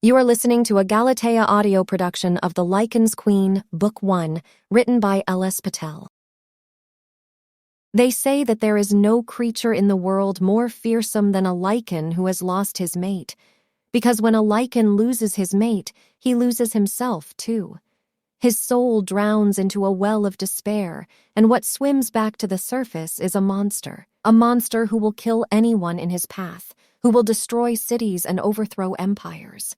You are listening to a Galatea audio production of The Lycan's Queen, Book 1, written by L.S. Patel. They say that there is no creature in the world more fearsome than a Lycan who has lost his mate, because when a Lycan loses his mate, he loses himself too. His soul drowns into a well of despair, and what swims back to the surface is a monster who will kill anyone in his path, who will destroy cities and overthrow empires.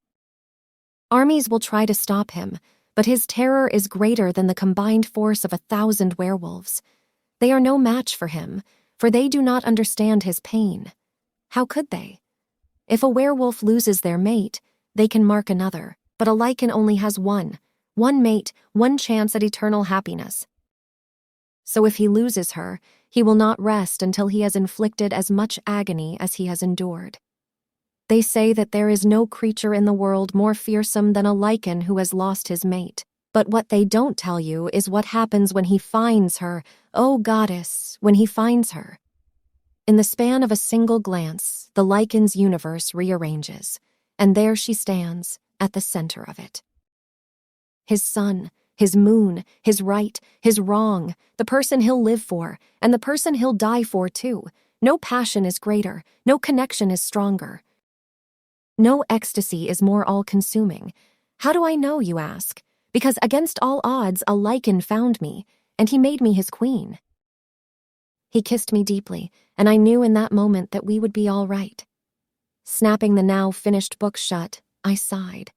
Armies will try to stop him, but his terror is greater than the combined force of 1,000 werewolves. They are no match for him, for they do not understand his pain. How could they? If a werewolf loses their mate, they can mark another, but a Lycan only has one mate, one chance at eternal happiness. So if he loses her, he will not rest until he has inflicted as much agony as he has endured. They say that there is no creature in the world more fearsome than a Lycan who has lost his mate. But what they don't tell you is what happens when he finds her, oh goddess, when he finds her. In the span of a single glance, the Lycan's universe rearranges, and there she stands, at the center of it. His sun, his moon, his right, his wrong, the person he'll live for, and the person he'll die for too. No passion is greater, no connection is stronger. No ecstasy is more all-consuming. How do I know, you ask? Because against all odds, a Lycan found me, and he made me his queen. He kissed me deeply, and I knew in that moment that we would be all right. Snapping the now finished book shut, I sighed.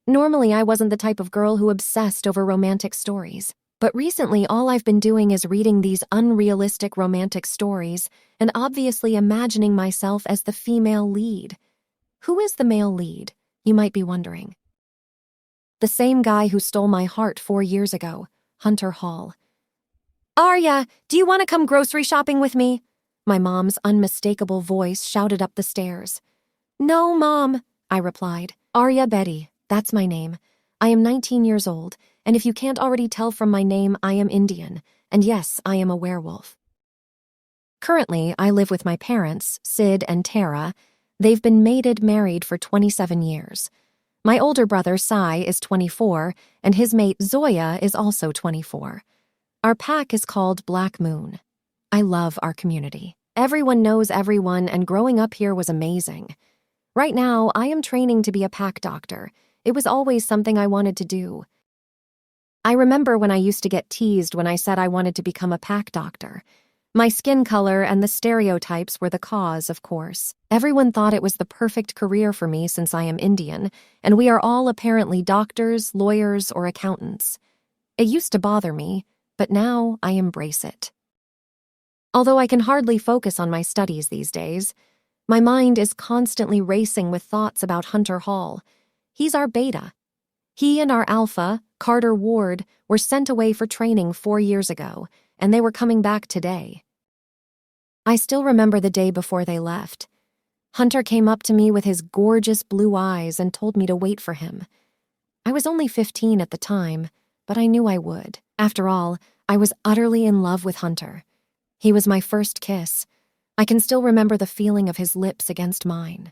Normally, I wasn't the type of girl who obsessed over romantic stories, but recently all I've been doing is reading these unrealistic romantic stories and obviously imagining myself as the female lead. Who is the male lead, you might be wondering? The same guy who stole my heart 4 years ago, Hunter Hall. "Arya, do you want to come grocery shopping with me?" My mom's unmistakable voice shouted up the stairs. "No, Mom," I replied. "Arya Betty, that's my name. I am 19 years old, and if you can't already tell from my name, I am Indian, and yes, I am a werewolf." Currently, I live with my parents, Sid and Tara. They've been married for 27 years. My older brother, Sai, is 24, and his mate, Zoya, is also 24. Our pack is called Black Moon. I love our community. Everyone knows everyone, and growing up here was amazing. Right now, I am training to be a pack doctor. It was always something I wanted to do. I remember when I used to get teased when I said I wanted to become a pack doctor. My skin color and the stereotypes were the cause, of course. Everyone thought it was the perfect career for me since I am Indian, and we are all apparently doctors, lawyers, or accountants. It used to bother me, but now I embrace it. Although I can hardly focus on my studies these days, my mind is constantly racing with thoughts about Hunter Hall. He's our beta. He and our alpha, Carter Ward, were sent away for training 4 years ago, and they were coming back today. I still remember the day before they left. Hunter came up to me with his gorgeous blue eyes and told me to wait for him. I was only 15 at the time, but I knew I would. After all, I was utterly in love with Hunter. He was my first kiss. I can still remember the feeling of his lips against mine.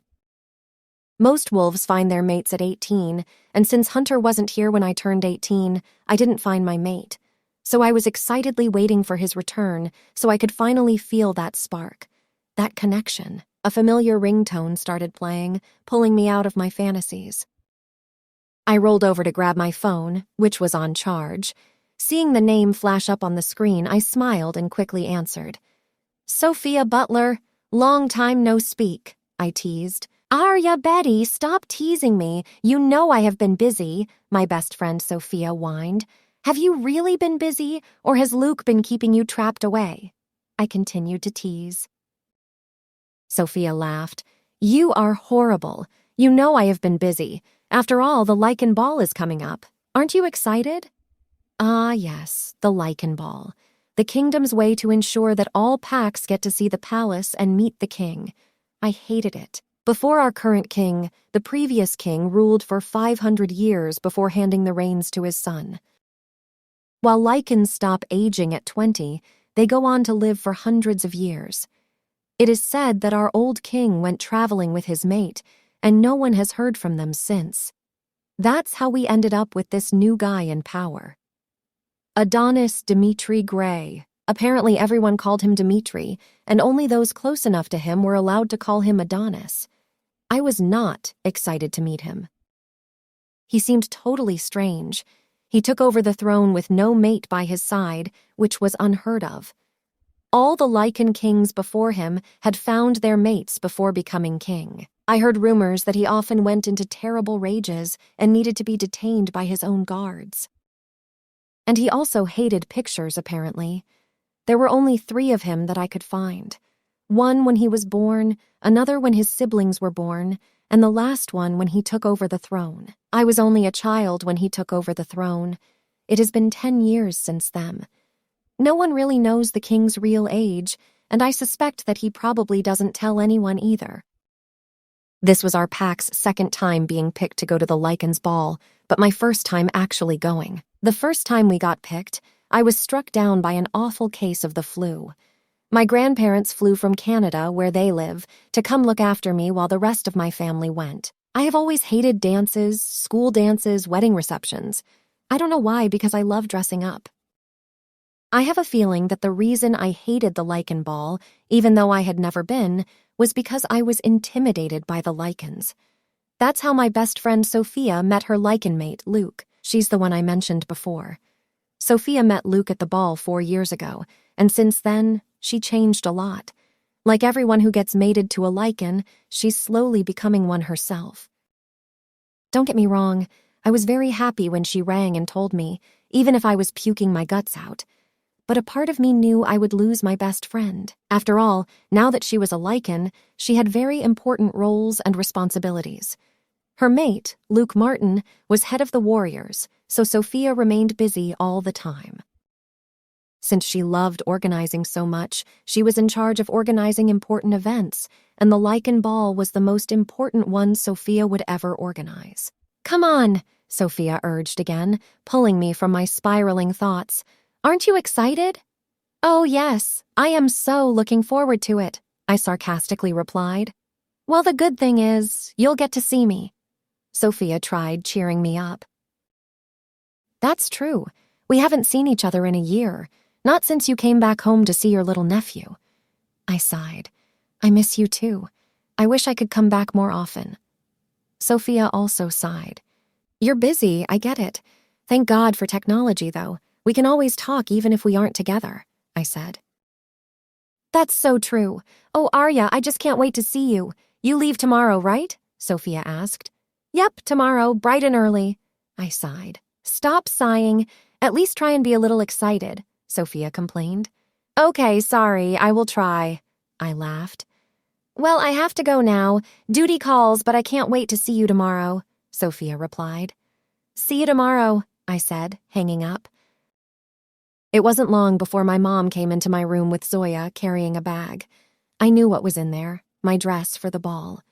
Most wolves find their mates at 18, and since Hunter wasn't here when I turned 18, I didn't find my mate. So I was excitedly waiting for his return so I could finally feel that spark, that connection. A familiar ringtone started playing, pulling me out of my fantasies. I rolled over to grab my phone, which was on charge. Seeing the name flash up on the screen, I smiled and quickly answered. "Sophia Butler, long time no speak," I teased. "Arya Betty, stop teasing me. You know I have been busy," my best friend Sophia whined. "Have you really been busy, or has Luke been keeping you trapped away?" I continued to tease. Sophia laughed. "You are horrible. You know I have been busy. After all, the Lycan Ball is coming up. Aren't you excited?" Ah, yes, the Lycan Ball. The kingdom's way to ensure that all packs get to see the palace and meet the king. I hated it. Before our current king, the previous king ruled for 500 years before handing the reins to his son. While Lycans stop aging at 20, they go on to live for hundreds of years. It is said that our old king went traveling with his mate, and no one has heard from them since. That's how we ended up with this new guy in power. Adonis Dmitri Gray. Apparently everyone called him Dmitri, and only those close enough to him were allowed to call him Adonis. I was not excited to meet him. He seemed totally strange. He took over the throne with no mate by his side, which was unheard of. All the Lycan kings before him had found their mates before becoming king. I heard rumors that he often went into terrible rages and needed to be detained by his own guards. And he also hated pictures, apparently. There were only 3 of him that I could find. One when he was born, another when his siblings were born, and the last one when he took over the throne. I was only a child when he took over the throne. It has been 10 years since then. No one really knows the king's real age, and I suspect that he probably doesn't tell anyone either. This was our pack's second time being picked to go to the Lycans' ball, but my first time actually going. The first time we got picked, I was struck down by an awful case of the flu. My grandparents flew from Canada, where they live, to come look after me while the rest of my family went. I have always hated dances, school dances, wedding receptions. I don't know why, because I love dressing up. I have a feeling that the reason I hated the Lycan ball, even though I had never been, was because I was intimidated by the Lycans. That's how my best friend Sophia met her Lycan mate, Luke. She's the one I mentioned before. Sophia met Luke at the ball 4 years ago, and since then, she changed a lot. Like everyone who gets mated to a Lycan, she's slowly becoming one herself. Don't get me wrong, I was very happy when she rang and told me, even if I was puking my guts out. But a part of me knew I would lose my best friend. After all, now that she was a Lycan, she had very important roles and responsibilities. Her mate, Luke Martin, was head of the Warriors, so Sophia remained busy all the time. Since she loved organizing so much, she was in charge of organizing important events, and the Lycan Ball was the most important one Sophia would ever organize. "Come on," Sophia urged again, pulling me from my spiraling thoughts. "Aren't you excited?" "Oh, yes, I am so looking forward to it," I sarcastically replied. "Well, the good thing is, you'll get to see me." Sophia tried cheering me up. "That's true. We haven't seen each other in a year, not since you came back home to see your little nephew." I sighed. "I miss you too. I wish I could come back more often." Sophia also sighed. "You're busy, I get it. Thank God for technology, though. We can always talk even if we aren't together," I said. "That's so true. Oh, Arya, I just can't wait to see you. You leave tomorrow, right?" Sophia asked. "Yep, tomorrow, bright and early." I sighed. "Stop sighing. At least try and be a little excited," Sophia complained. "Okay, sorry, I will try," I laughed. "Well, I have to go now. Duty calls, but I can't wait to see you tomorrow," Sophia replied. "See you tomorrow," I said, hanging up. It wasn't long before my mom came into my room with Zoya carrying a bag. I knew what was in there, my dress for the ball.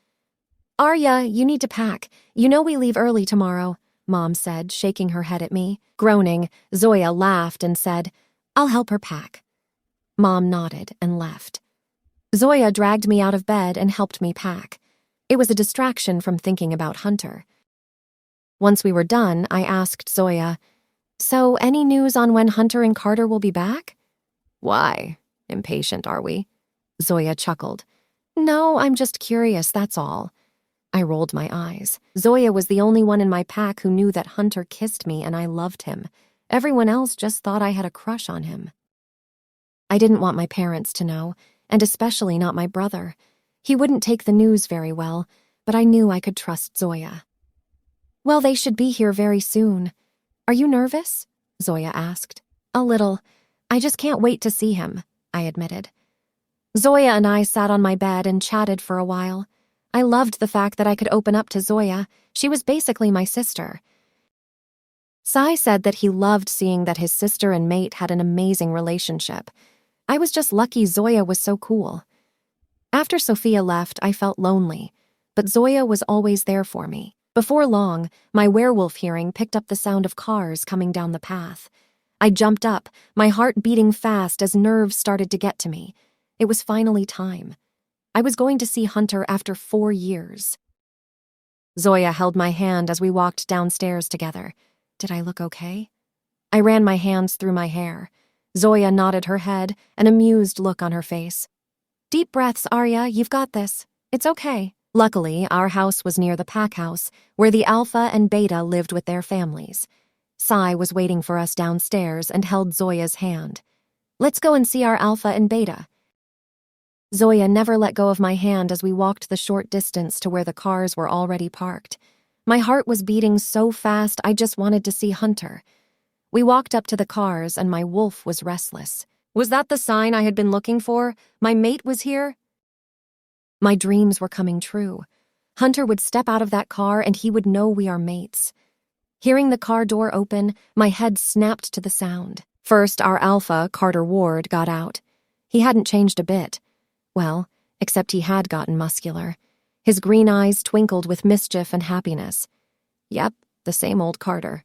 "Arya, you need to pack. You know we leave early tomorrow," Mom said, shaking her head at me. Groaning, Zoya laughed and said, "I'll help her pack." Mom nodded and left. Zoya dragged me out of bed and helped me pack. It was a distraction from thinking about Hunter. Once we were done, I asked Zoya, "So, any news on when Hunter and Carter will be back?" "Why? Impatient, are we?" Zoya chuckled. "No, I'm just curious, that's all." I rolled my eyes. Zoya was the only one in my pack who knew that Hunter kissed me and I loved him. Everyone else just thought I had a crush on him. I didn't want my parents to know, and especially not my brother. He wouldn't take the news very well, but I knew I could trust Zoya. "Well, they should be here very soon. Are you nervous?" Zoya asked. "A little. I just can't wait to see him," I admitted. Zoya and I sat on my bed and chatted for a while. I loved the fact that I could open up to Zoya. She was basically my sister. Sai said that he loved seeing that his sister and mate had an amazing relationship. I was just lucky Zoya was so cool. After Sophia left, I felt lonely, but Zoya was always there for me. Before long, my werewolf hearing picked up the sound of cars coming down the path. I jumped up, my heart beating fast as nerves started to get to me. It was finally time. I was going to see Hunter after 4 years. Zoya held my hand as we walked downstairs together. Did I look okay? I ran my hands through my hair. Zoya nodded her head, an amused look on her face. Deep breaths, Arya, you've got this. It's okay. Luckily, our house was near the pack house, where the Alpha and Beta lived with their families. Sai was waiting for us downstairs and held Zoya's hand. Let's go and see our Alpha and Beta. Zoya never let go of my hand as we walked the short distance to where the cars were already parked. My heart was beating so fast I just wanted to see Hunter. We walked up to the cars and my wolf was restless. Was that the sign I had been looking for? My mate was here? My dreams were coming true. Hunter would step out of that car and he would know we are mates. Hearing the car door open, my head snapped to the sound. First, our Alpha, Carter Ward, got out. He hadn't changed a bit. Well, except he had gotten muscular. His green eyes twinkled with mischief and happiness. Yep, the same old Carter.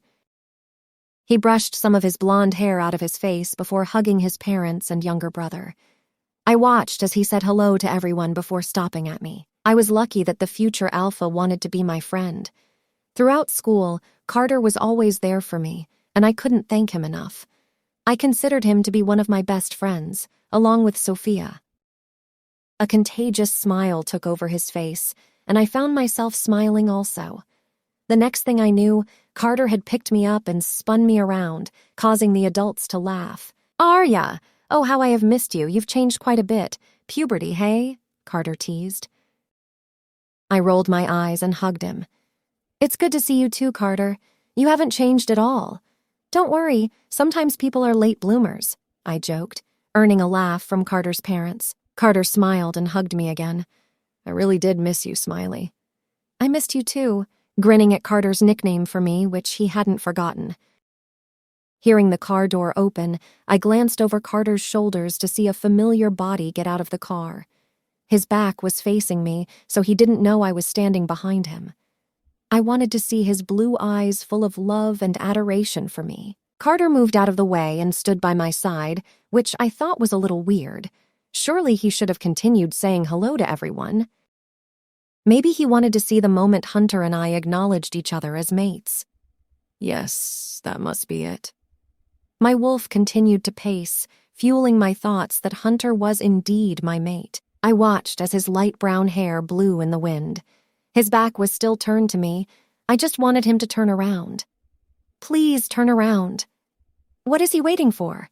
He brushed some of his blonde hair out of his face before hugging his parents and younger brother. I watched as he said hello to everyone before stopping at me. I was lucky that the future Alpha wanted to be my friend. Throughout school, Carter was always there for me, and I couldn't thank him enough. I considered him to be one of my best friends, along with Sophia. A contagious smile took over his face, and I found myself smiling also. The next thing I knew, Carter had picked me up and spun me around, causing the adults to laugh. Arya! Oh, how I have missed you. You've changed quite a bit. Puberty, hey? Carter teased. I rolled my eyes and hugged him. It's good to see you too, Carter. You haven't changed at all. Don't worry, sometimes people are late bloomers, I joked, earning a laugh from Carter's parents. Carter smiled and hugged me again. I really did miss you, Smiley. I missed you too, grinning at Carter's nickname for me, which he hadn't forgotten. Hearing the car door open, I glanced over Carter's shoulders to see a familiar body get out of the car. His back was facing me, so he didn't know I was standing behind him. I wanted to see his blue eyes full of love and adoration for me. Carter moved out of the way and stood by my side, which I thought was a little weird. Surely he should have continued saying hello to everyone. Maybe he wanted to see the moment Hunter and I acknowledged each other as mates. Yes, that must be it. My wolf continued to pace, fueling my thoughts that Hunter was indeed my mate. I watched as his light brown hair blew in the wind. His back was still turned to me. I just wanted him to turn around. Please turn around. What is he waiting for?